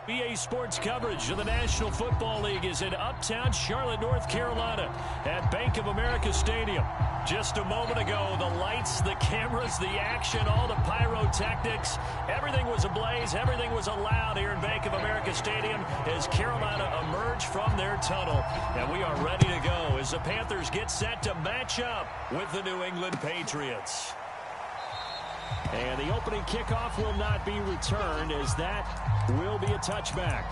EA Sports coverage of the National Football League is in uptown Charlotte, North Carolina at Bank of America Stadium. Just a moment ago, the lights, the cameras, the action, all the pyrotechnics, everything was ablaze, everything was allowed here in Bank of America Stadium as Carolina emerged from their tunnel. And we are ready to go as the Panthers get set to match up with the New England Patriots. And the opening kickoff will not be returned as that will be a touchback.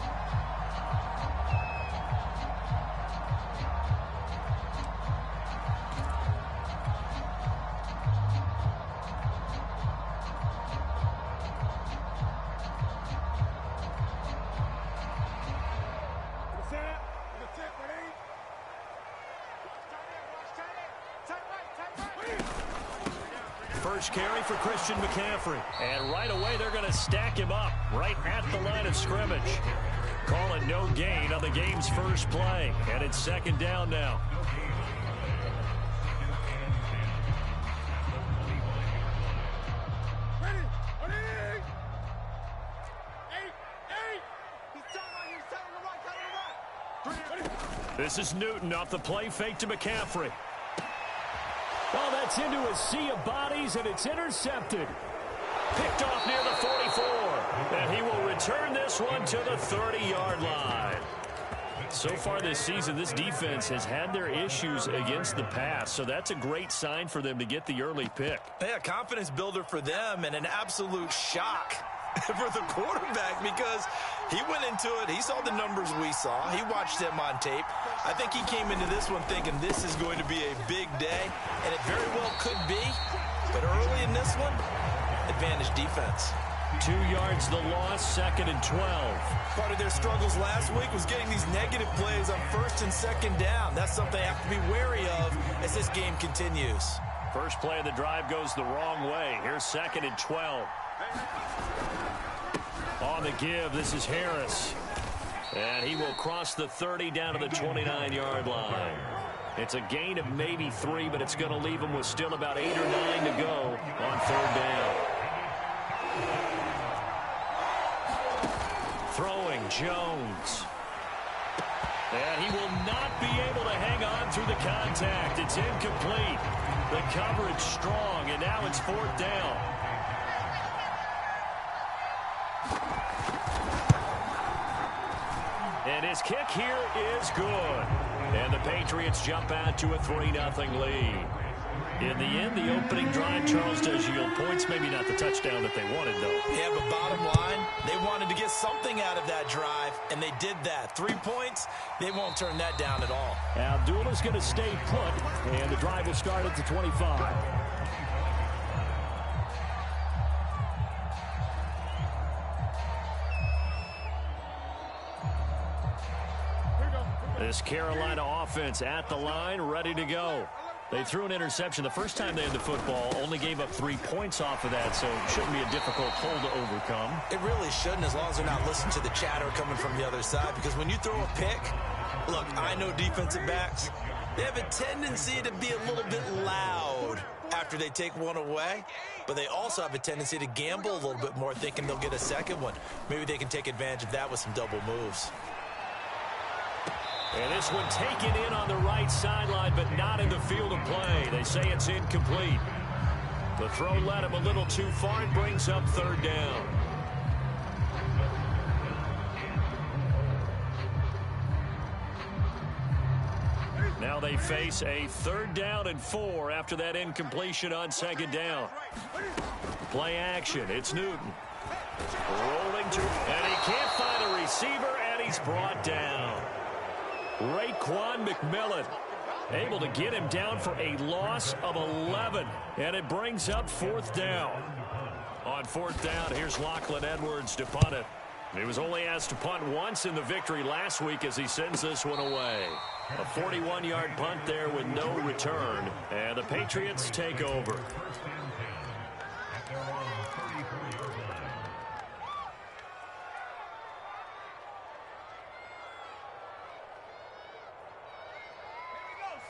First carry for Christian McCaffrey. And right away, they're going to stack him up right at the line of scrimmage. Call it no gain on the game's first play. And it's second down now. This is Newton off the play fake to McCaffrey. Oh, that's into a sea of bodies, and it's intercepted. Picked off near the 44. And he will return this one to the 30-yard line. So far this season, this defense has had their issues against the pass, so that's a great sign for them to get the early pick. Yeah, confidence builder for them and an absolute shock for the quarterback because he went into it. He saw the numbers we saw. He watched them on tape. I think he came into this one thinking this is going to be a big day, and it very well could be. But early in this one, advantage defense. 2 yards the loss, second and 12. Part of their struggles last week was getting these negative plays on first and second down. That's something they have to be wary of as this game continues. First play of the drive goes the wrong way. Here's second and 12. On the give, this is Harris. And he will cross the 30 down to the 29-yard line. It's a gain of maybe 3, but it's going to leave him with still about 8 or 9 to go on third down. Throwing Jones. And he will not be able to hang on through the contact. It's incomplete. The coverage strong, and now it's fourth down. And his kick here is good. And the Patriots jump out to a 3-0 lead. In the end, the opening drive, Charles, does yield points. Maybe not the touchdown that they wanted, though. Yeah, but bottom line, they wanted to get something out of that drive, and they did that. 3 points, they won't turn that down at all. Abdullah's going to stay put, and the drive will start at the 25. This Carolina offense at the line, ready to go. They threw an interception the first time they had the football, only gave up 3 points off of that, so it shouldn't be a difficult hole to overcome. It really shouldn't, as long as they're not listening to the chatter coming from the other side, because when you throw a pick, look, I know defensive backs, they have a tendency to be a little bit loud after they take one away, but they also have a tendency to gamble a little bit more, thinking they'll get a second one. Maybe they can take advantage of that with some double moves. And this one taken in on the right sideline, but not in the field of play. They say it's incomplete. The throw led him a little too far and brings up third down. Now they face a 3rd down and 4 after that incompletion on second down. Play action. It's Newton. Rolling to, and he can't find a receiver, and he's brought down. Raekwon McMillan able to get him down for a loss of 11. And it brings up 4th down. On 4th down, here's Lachlan Edwards to punt it. He was only asked to punt once in the victory last week as he sends this one away. A 41-yard punt there with no return. And the Patriots take over.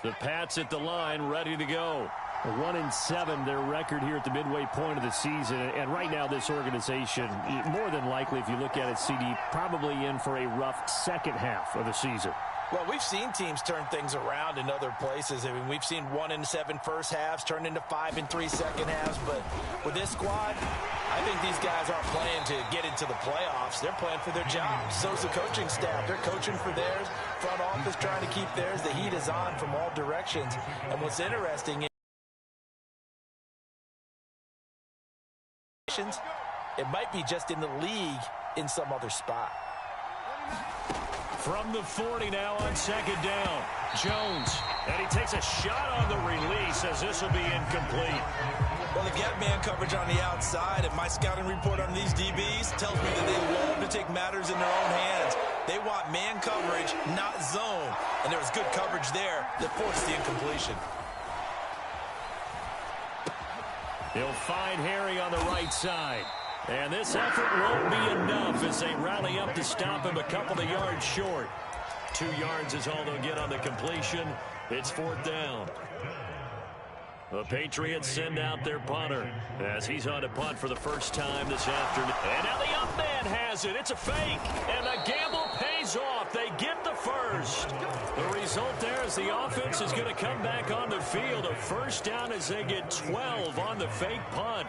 The Pats at the line, ready to go. 1-7, their record here at the midway point of the season. And right now, this organization, more than likely, if you look at it, CD, probably in for a rough second half of the season. Well, we've seen teams turn things around in other places. I mean, we've seen 1-7 first halves turn into 5-3 second halves. But with this squad, I think these guys aren't playing to get into the playoffs. They're playing for their jobs. So's the coaching staff. They're coaching for theirs. Front office trying to keep theirs. The heat is on from all directions. And what's interesting, it might be just in the league in some other spot. From the 40 now on second down. Jones. And he takes a shot on the release as this will be incomplete. Well, they get man coverage on the outside, and my scouting report on these DBs tells me that they love to take matters in their own hands. They want man coverage, not zone. And there was good coverage there that forced the incompletion. He'll find Harry on the right side. And this effort won't be enough as they rally up to stop him a couple of yards short. 2 yards is all they'll get on the completion. It's fourth down. The Patriots send out their punter as he's on a punt for the first time this afternoon. And now the up man has it. It's a fake. And the gamble pays off. They get the first. The result there is the offense is going to come back on the field. A first down as they get 12 on the fake punt.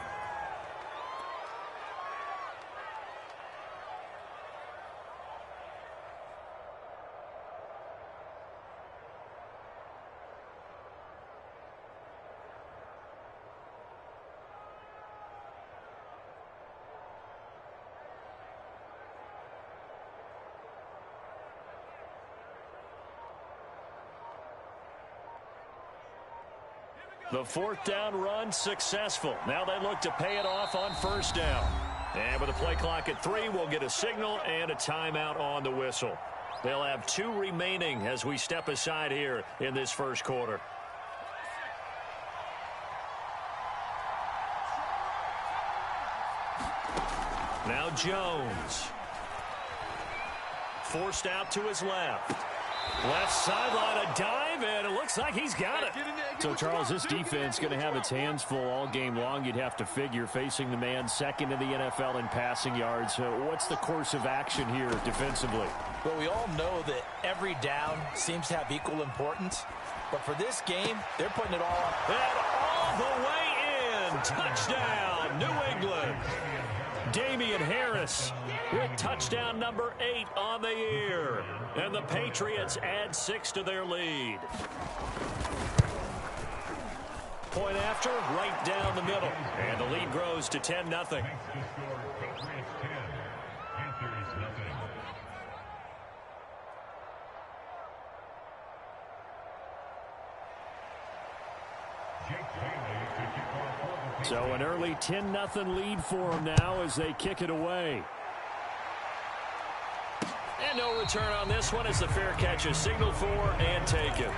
The fourth down run successful. Now they look to pay it off on first down. And with a play clock at 3, we'll get a signal and a timeout on the whistle. They'll have 2 remaining as we step aside here in this first quarter. Now Jones. Forced out to his left. Left sideline, a dive, and it looks like he's got it. So, Charles, this defense going to have its hands full all game long, you'd have to figure, facing the man second in the NFL in passing yards. What's the course of action here defensively? Well, we all know that every down seems to have equal importance. But for this game, they're putting it all up. And all the way in. Touchdown, New England. Damian Harris with touchdown number 8 on the year. And the Patriots add 6 to their lead. Point after, right down the middle. And the lead grows to 10-0. So an early 10-0 lead for them now as they kick it away. And no return on this one as the fair catch is signaled for and taken.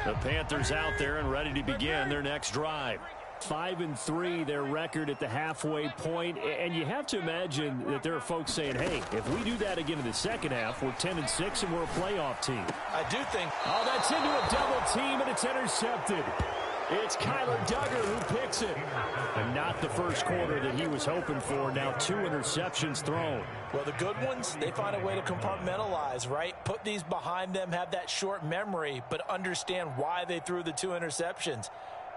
The Panthers out there and ready to begin their next drive. 5-3, their record at the halfway point. And you have to imagine that there are folks saying, hey, if we do that again in the second half, we're 10-6 and we're a playoff team. I do think. Oh, that's into a double team, and it's intercepted. It's Kyler Duggar who picks it. And not the first quarter that he was hoping for. Now 2 interceptions thrown. Well, the good ones, they find a way to compartmentalize, right? Put these behind them, have that short memory, but understand why they threw the 2 interceptions.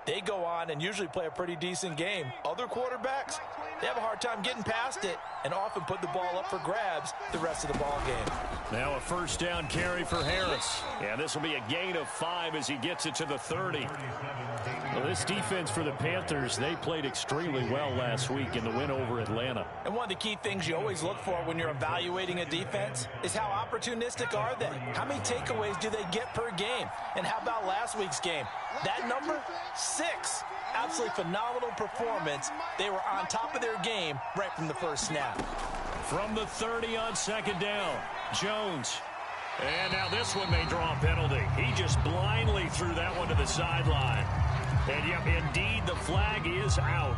They go on and usually play a pretty decent game. Other quarterbacks, they have a hard time getting past it and often put the ball up for grabs the rest of the ball game. Now a first down carry for Harris. And this will be a gain of 5 as he gets it to the 30. Well, this defense for the Panthers, they played extremely well last week in the win over Atlanta. And one of the key things you always look for when you're evaluating a defense is how opportunistic are they? How many takeaways do they get per game? And how about last week's game? That number, 6. Absolutely phenomenal performance. They were on top of their game right from the first snap. From the 30 on second down, Jones. And now this one may draw a penalty. He just blindly threw that one to the sideline. And, yep, indeed, the flag is out.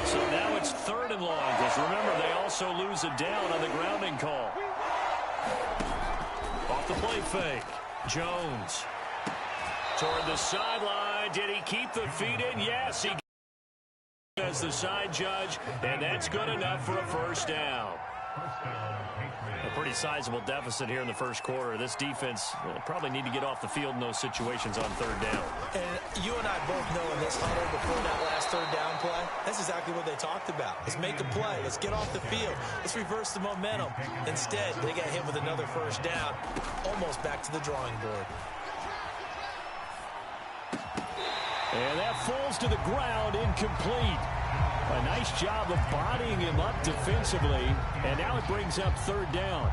So now it's 3rd and long, because remember, they also lose a down on the grounding call. Off the play fake. Jones. Toward the sideline. Did he keep the feet in? Yes, he as the side judge, and that's good enough for a first down. A pretty sizable deficit here in the first quarter. This defense will probably need to get off the field in those situations on 3rd down. And you and I both know in this huddle before that last 3rd down play, that's exactly what they talked about. Let's make a play. Let's get off the field. Let's reverse the momentum. Instead, they got hit with another first down, almost back to the drawing board. And that falls to the ground, incomplete. A nice job of bodying him up defensively, and now it brings up 3rd down.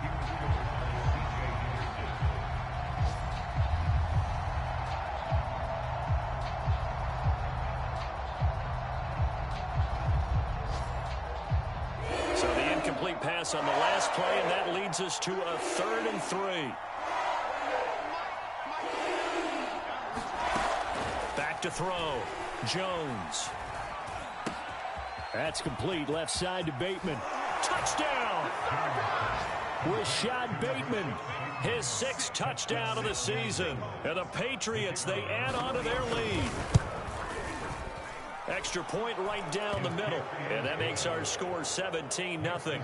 So the incomplete pass on the last play, and that leads us to a 3rd and 3. Back to throw. Jones. That's complete. Left side to Bateman. Touchdown! Rashad Bateman. His 6th touchdown of the season. And the Patriots, they add on to their lead. Extra point right down the middle. And that makes our score 17-0.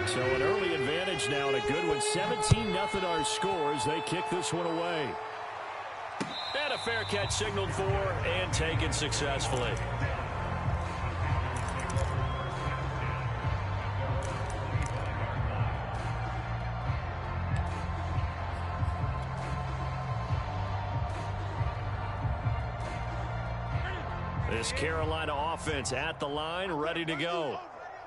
So an early advantage now and a good one. 17-0 our scores. They kick this one away. And a fair catch signaled for and taken successfully. This Carolina offense at the line, ready to go.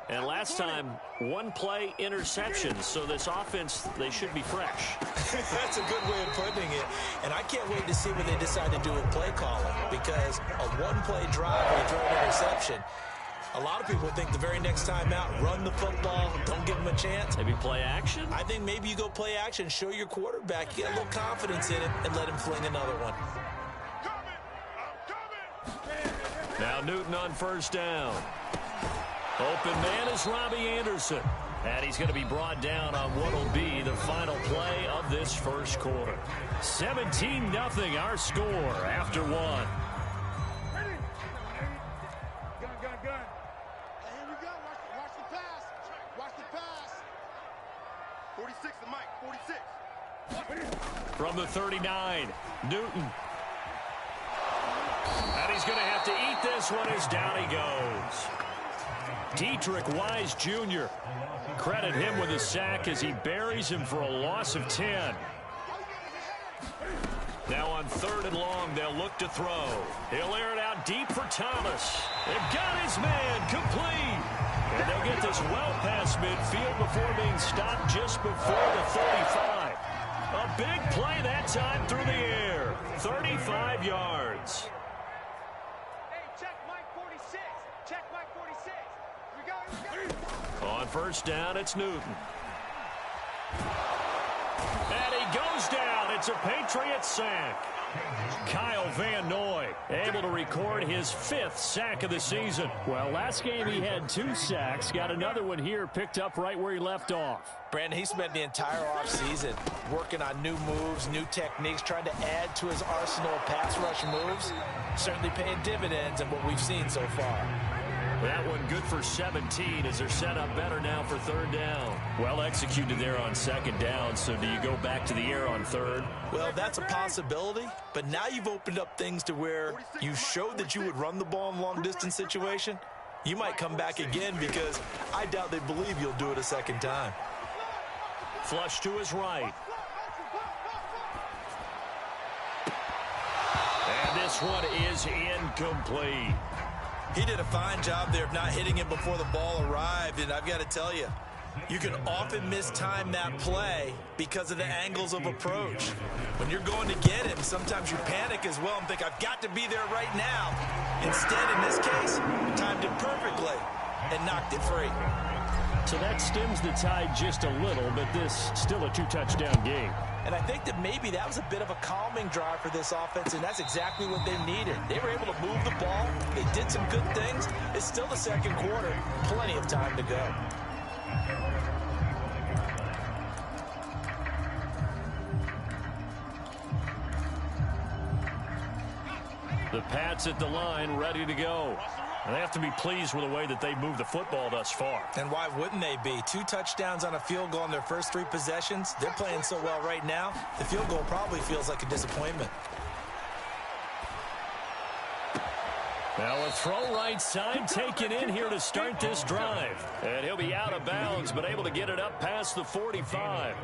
And last time, 1 play interception. So this offense, they should be fresh. That's a good way of putting it. And I can't wait to see what they decide to do with play calling. Because a 1-play drive where they throw an interception, a lot of people think the very next time out, run the football, don't give them a chance. Maybe play action? I think maybe you go play action, show your quarterback, you get a little confidence in it, and let him fling another one. Now Newton on 1st down. Open man is Robbie Anderson. And he's going to be brought down on what will be the final play of this first quarter. 17-0 our score after 1. Gun. Hey, here we go. Watch the pass. Watch the pass. 46 to Mike. 46. From the 39, Newton. And he's going to have to eat this one as down he goes. Dietrich Wise Jr. Credit him with a sack as he buries him for a loss of 10. Now on 3rd and long, they'll look to throw. He'll air it out deep for Thomas. They've got his man complete. And they'll get this well past midfield before being stopped just before the 35. A big play that time through the air. 35 yards. On 1st down, it's Newton. And he goes down. It's a Patriots sack. Kyle Van Noy able to record his 5th sack of the season. Well, last game he had 2 sacks. Got another one here picked up right where he left off. Brandon, he spent the entire offseason working on new moves, new techniques, trying to add to his arsenal of pass rush moves. Certainly paying dividends in what we've seen so far. That one good for 17 as they're set up better now for 3rd down. Well executed there on 2nd down, so do you go back to the air on 3rd? Well, that's a possibility, but now you've opened up things to where you showed that you would run the ball in long-distance situation. You might come back again because I doubt they believe you'll do it a 2nd time. Flush to his right. And this one is incomplete. He did a fine job there of not hitting him before the ball arrived, and I've got to tell you, You can often mistime that play because of the angles of approach. When you're going to get him, sometimes you panic as well and think, I've got to be there right now. Instead, in this case, timed it perfectly and knocked it free. So that stems the tide just a little, but this still a 2-touchdown game. And I think that maybe that was a bit of a calming drive for this offense, and that's exactly what they needed. They were able to move the ball. They did some good things. It's still the second quarter. Plenty of time to go. The Pats at the line, ready to go. And they have to be pleased with the way that they moved the football thus far. And why wouldn't they be? 2 touchdowns on a field goal in their first 3 possessions. They're playing so well right now, the field goal probably feels like a disappointment. Now a throw right side taken in here to start this drive. And he'll be out of bounds, but able to get it up past the 45.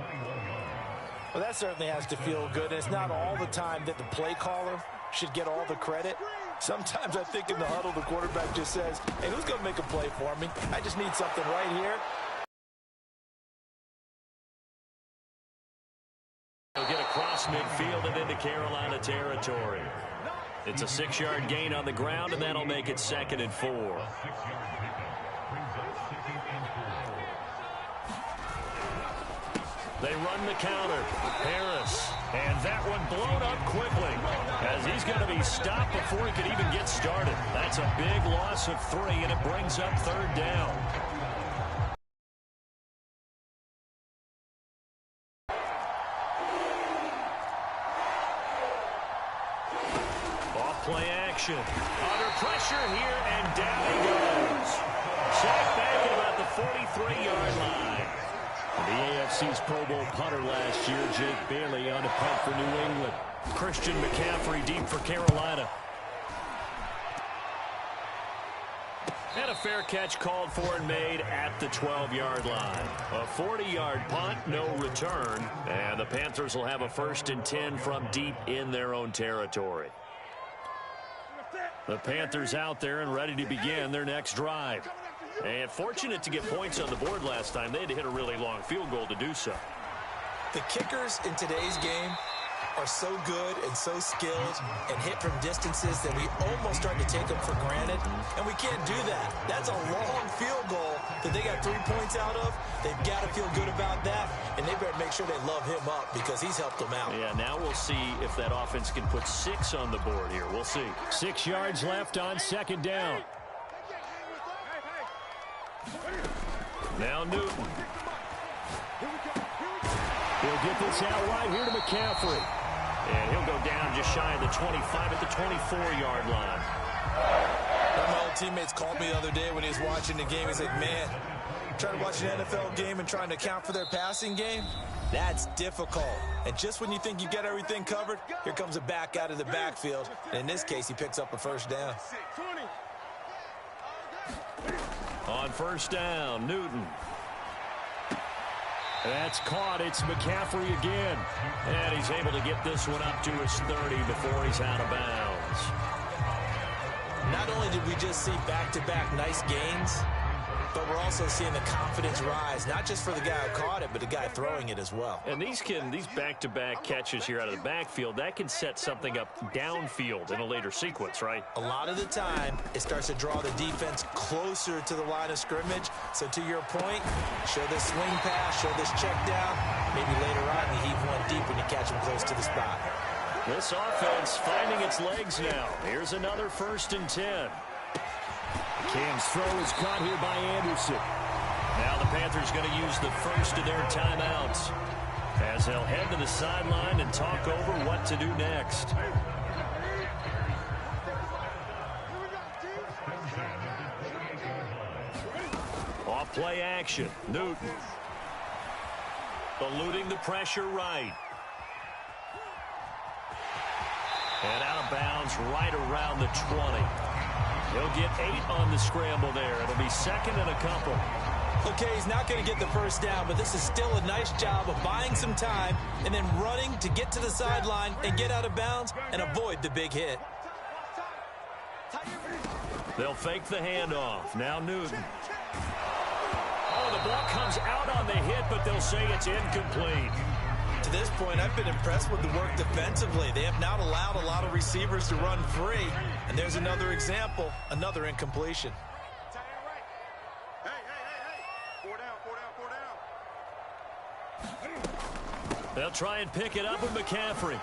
Well, that certainly has to feel good. And it's not all the time that the play caller should get all the credit. Sometimes I think in the huddle, the quarterback just says, hey, who's going to make a play for me? I just need something right here. He'll get across midfield and into Carolina territory. It's a 6-yard gain on the ground, and that'll make it 2nd and 4. They run the counter. Harris. And that one blown up quickly as he's going to be stopped before he can even get started. That's a big loss of 3, and it brings up 3rd down. Off play action. Under pressure here, and down he goes. Sacked back at about the 43-yard line. The AFC's Pro Bowl punter last year, Jake Bailey, on to punt for New England. Christian McCaffrey deep for Carolina. And a fair catch called for and made at the 12-yard line. A 40-yard punt, no return. And the Panthers will have a 1st and 10 from deep in their own territory. The Panthers out there and ready to begin their next drive. And fortunate to get points on the board last time. They had to hit a really long field goal to do so. The kickers in today's game are so good and so skilled and hit from distances that we almost start to take them for granted. And we can't do that. That's a long field goal that they got 3 points out of. They've got to feel good about that. And they better make sure they love him up because he's helped them out. Yeah, now we'll see if that offense can put 6 on the board here. We'll see. 6 yards left on 2nd down. Now Newton. He'll get this out right here to McCaffrey. And he'll go down just shy of the 25 at the 24-yard line. My old teammates called me the other day when he was watching the game. He's like, man, trying to watch an NFL game and trying to account for their passing game, that's difficult. And just when you think you get everything covered, here comes a back out of the backfield. And in this case, he picks up a 1st down. On 1st down, Newton. That's caught. It's McCaffrey again. And he's able to get this one up to his 30 before he's out of bounds. Not only did we just see back-to-back nice gains, but we're also seeing the confidence rise, not just for the guy who caught it, but the guy throwing it as well. And these back-to-back catches here out of the backfield, that can set something up downfield in a later sequence, right? A lot of the time, it starts to draw the defense closer to the line of scrimmage. So to your point, show this swing pass, show this check down. Maybe later on, you heave one deep when you catch him close to the spot. This offense finding its legs now. Here's another 1st and 10. Cam's throw is caught here by Anderson. Now the Panthers going to use the first of their timeouts as they'll head to the sideline and talk over what to do next. Off play action. Newton. Eluding the pressure right. And out of bounds right around the 20. He'll get 8 on the scramble there. It'll be 2nd and a couple. Okay, he's not going to get the 1st down, but this is still a nice job of buying some time and then running to get to the sideline and get out of bounds and avoid the big hit. They'll fake the handoff. Now Newton. Oh, the ball comes out on the hit, but they'll say it's incomplete. To this point, I've been impressed with the work defensively. They have not allowed a lot of receivers to run free. And there's another example, another incompletion. They'll try and pick it up with McCaffrey.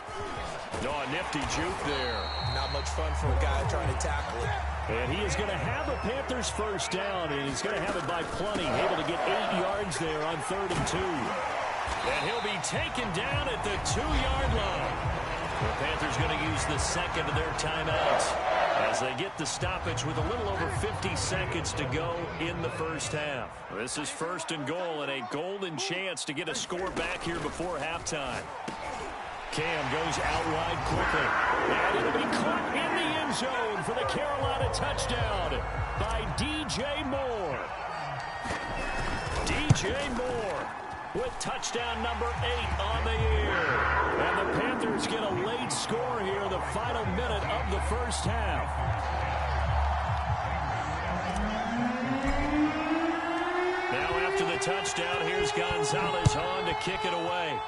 Oh, a nifty juke there. Not much fun for a guy trying to tackle it. And he is going to have the Panthers first down, and he's going to have it by plenty. Able to get 8 yards there on 3rd and 2. And he'll be taken down at the 2-yard line. The Panthers going to use the second of their timeouts as they get the stoppage with a little over 50 seconds to go in the first half. This is 1st and goal and a golden chance to get a score back here before halftime. Cam goes out wide quickly. And it'll be caught in the end zone for the Carolina touchdown by DJ Moore. DJ Moore with touchdown number 8 on the year. And the Panthers get a late score here in the final minute of the first half. Now after the touchdown, here's Gonzalez on to kick it away.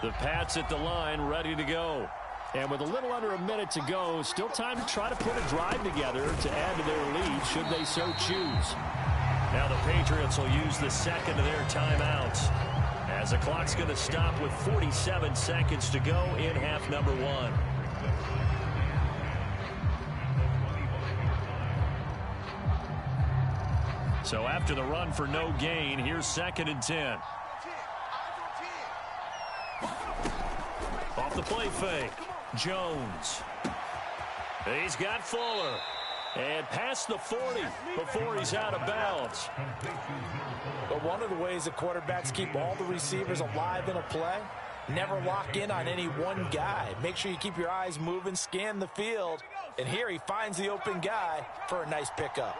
The Pats at the line, ready to go. And with a little under a minute to go, still time to try to put a drive together to add to their lead, should they so choose. Now the Patriots will use the second of their timeouts, as the clock's going to stop with 47 seconds to go in half number 1. So after the run for no gain, here's 2nd and 10. Off the play fake, Jones. He's got Fuller. And past the 40 before he's out of bounds. But one of the ways that quarterbacks keep all the receivers alive in a play, never lock in on any one guy. Make sure you keep your eyes moving, scan the field. And here he finds the open guy for a nice pickup.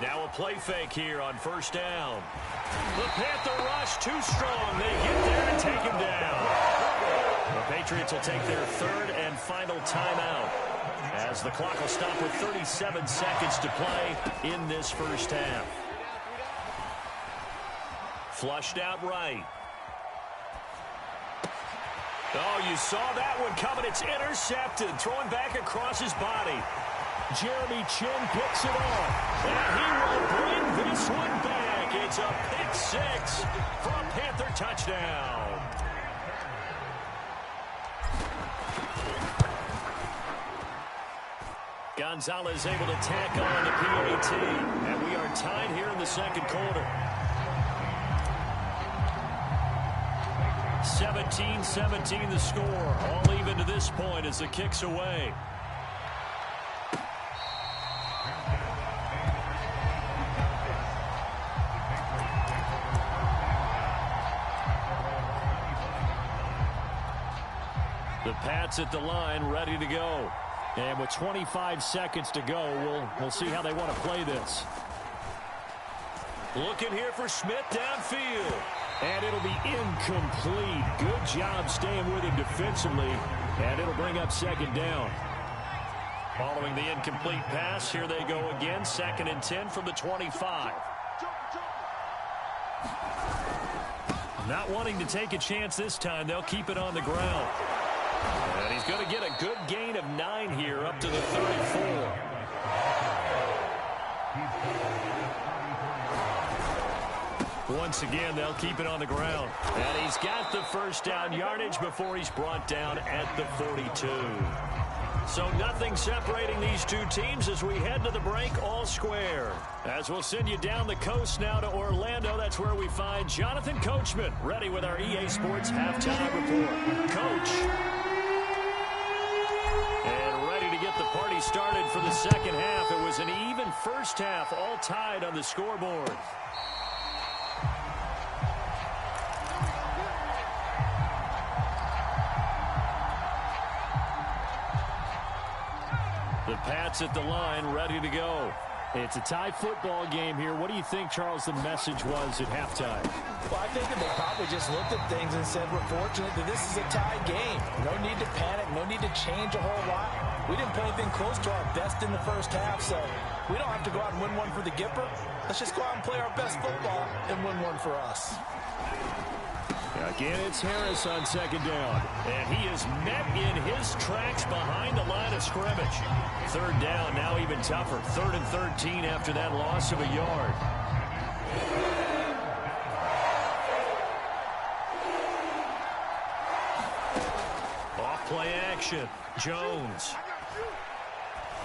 Now a play fake here on 1st down. The Panther rush too strong. They get there and take him down. The Patriots will take their 3rd and final timeout as the clock will stop with 37 seconds to play in this first half. Flushed out right. Oh, you saw that one coming. It's intercepted. Throwing back across his body. Jeremy Chin picks it off. And he will bring this one back. It's a pick 6 for a Panther touchdown. Gonzalez able to tack on the PAT. And we are tied here in the 2nd quarter. 17-17 the score. All even to this point as the kick's away. The Pats at the line, ready to go. And with 25 seconds to go, we'll see how they want to play this. Looking here for Smith downfield. And it'll be incomplete. Good job staying with him defensively. And it'll bring up 2nd down. Following the incomplete pass, here they go again. 2nd and 10 from the 25. Not wanting to take a chance this time, they'll keep it on the ground. And he's going to get a good gain of 9 here up to the 34. Once again, they'll keep it on the ground. And he's got the first down yardage before he's brought down at the 42. So nothing separating these two teams as we head to the break, all square. As we'll send you down the coast now to Orlando, that's where we find Jonathan Coachman, ready with our EA Sports Halftime Report. Coach. And ready to get the party started for the 2nd half. It was an even first half, all tied on the scoreboard. Pats at the line, ready to go. It's a tie football game here. What do you think, Charles, the message was at halftime? Well, I think that they probably just looked at things and said, we're fortunate that this is a tie game. No need to panic. No need to change a whole lot. We didn't play anything close to our best in the first half, so we don't have to go out and win one for the Gipper. Let's just go out and play our best football and win one for us. Again, it's Harris on second down. And he is met in his tracks behind the line of scrimmage. Third down, now even tougher. 3rd and 13 after that loss of a yard. Off play action. Jones.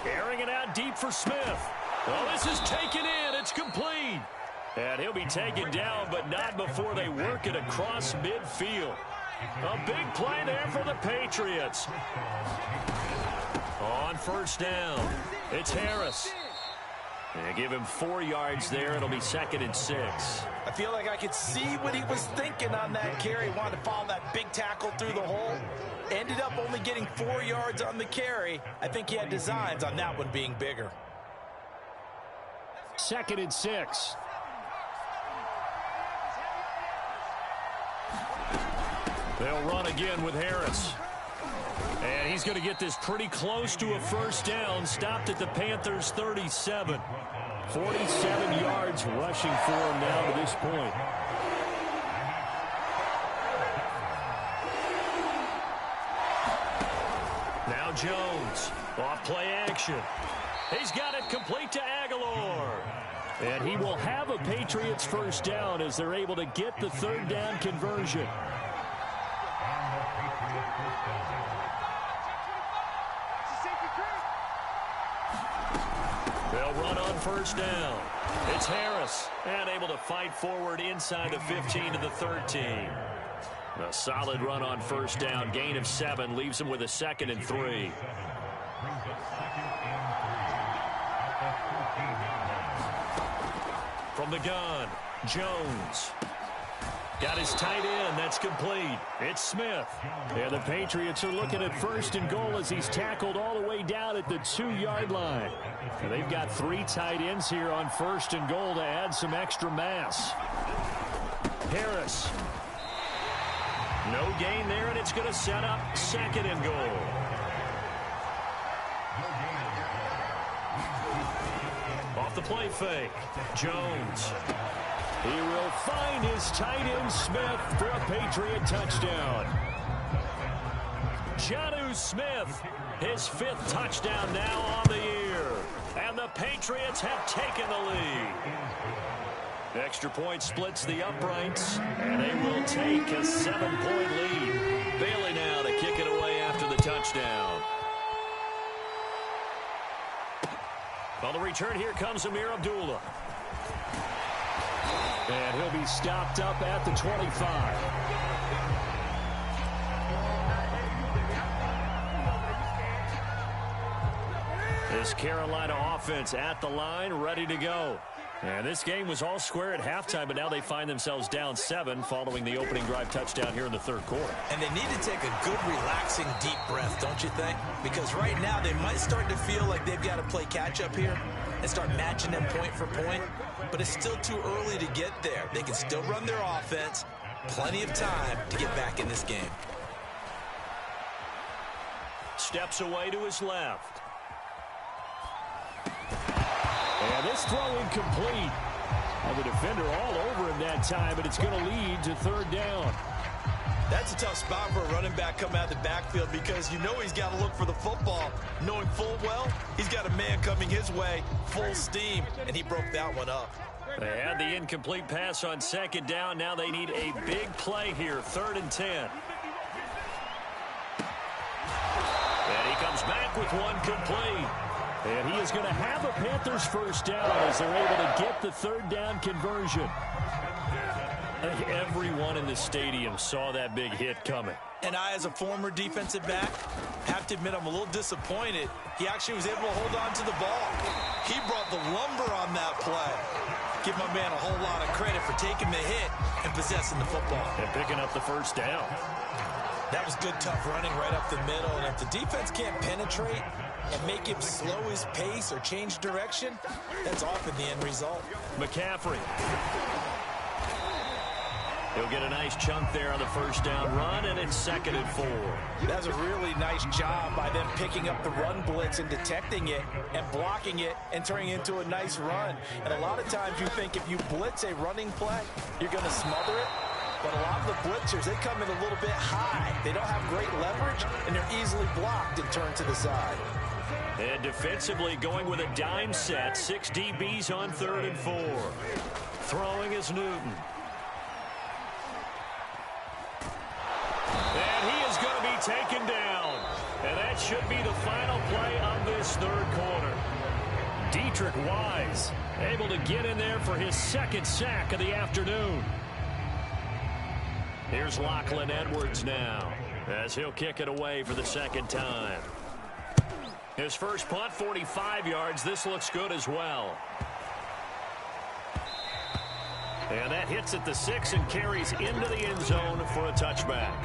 Airing it out deep for Smith. Well, this is taken in. It's complete. And he'll be taken down, but not before they work it across midfield. A big play there for the Patriots. On first down, it's Harris. They give him 4 yards there. It'll be 2nd and 6. I feel like I could see what he was thinking on that carry. Wanted to follow that big tackle through the hole. Ended up only getting 4 yards on the carry. I think he had designs on that one being bigger. 2nd and 6. They'll run again with Harris. And he's going to get this pretty close to a first down. Stopped at the Panthers' 37. 47 yards rushing for him now to this point. Now Jones. Off play action. He's got it complete to Aguilar. And he will have a Patriots first down as they're able to get the 3rd down conversion. They'll run on first down. It's Harris, and able to fight forward inside the 15 to the 13. A solid run on first down. Gain of 7 leaves him with a 2nd and 3. From the gun, Jones. Got his tight end. That's complete. It's Smith. And the Patriots are looking at 1st and goal as he's tackled all the way down at the 2-yard line. And they've got 3 tight ends here on 1st and goal to add some extra mass. Harris. No gain there, and it's going to set up 2nd and goal. Off the play fake. Jones. He will find his tight end Smith for a Patriot touchdown. Jonnu Smith, his 5th touchdown now on the year. And the Patriots have taken the lead. Extra point splits the uprights, and they will take a 7-point lead. Bailey now to kick it away after the touchdown. On the return, here comes Amir Abdullah. And he'll be stopped up at the 25. This Carolina offense at the line, ready to go. And this game was all square at halftime, but now they find themselves down 7 following the opening drive touchdown here in the 3rd quarter. And they need to take a good, relaxing, deep breath, don't you think? Because right now they might start to feel like they've got to play catch-up here and start matching them point for point. But it's still too early to get there. They can still run their offense. Plenty of time to get back in this game. Steps away to his left. And this throw incomplete. And the defender all over him that time, but it's going to lead to 3rd down. That's a tough spot for a running back coming out of the backfield because you know he's got to look for the football, knowing full well he's got a man coming his way, full steam, and he broke that one up. They had the incomplete pass on 2nd down. Now they need a big play here, 3rd and 10. And he comes back with one complete. And he is going to have a Panthers first down as they're able to get the 3rd down conversion. I think everyone in the stadium saw that big hit coming. And I, as a former defensive back, have to admit I'm a little disappointed. He actually was able to hold on to the ball. He brought the lumber on that play. Give my man a whole lot of credit for taking the hit and possessing the football. And picking up the first down. That was good, tough running right up the middle. And if the defense can't penetrate, and make him slow his pace or change direction, that's often the end result. McCaffrey. He'll get a nice chunk there on the first down run, and it's 2nd and 4. That's a really nice job by them picking up the run blitz and detecting it and blocking it and turning it into a nice run. And a lot of times you think if you blitz a running play, you're going to smother it. But a lot of the blitzers, they come in a little bit high. They don't have great leverage, and they're easily blocked and turned to the side. And defensively going with a dime set. 6 DBs on 3rd and 4. Throwing is Newton. And he is going to be taken down. And that should be the final play of this 3rd quarter. Dietrich Wise able to get in there for his 2nd sack of the afternoon. Here's Lachlan Edwards now as he'll kick it away for the 2nd time. His first punt, 45 yards. This looks good as well. And that hits at the 6 and carries into the end zone for a touchback.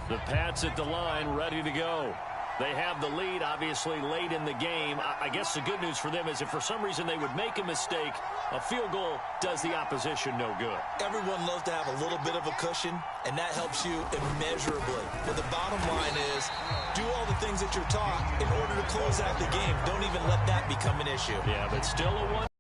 The Pats at the line, ready to go. They have the lead, obviously, late in the game. I guess the good news for them is if for some reason they would make a mistake, a field goal does the opposition no good. Everyone loves to have a little bit of a cushion, and that helps you immeasurably. But the bottom line is, do all the things that you're taught in order to close out the game. Don't even let that become an issue. Yeah, but still a one.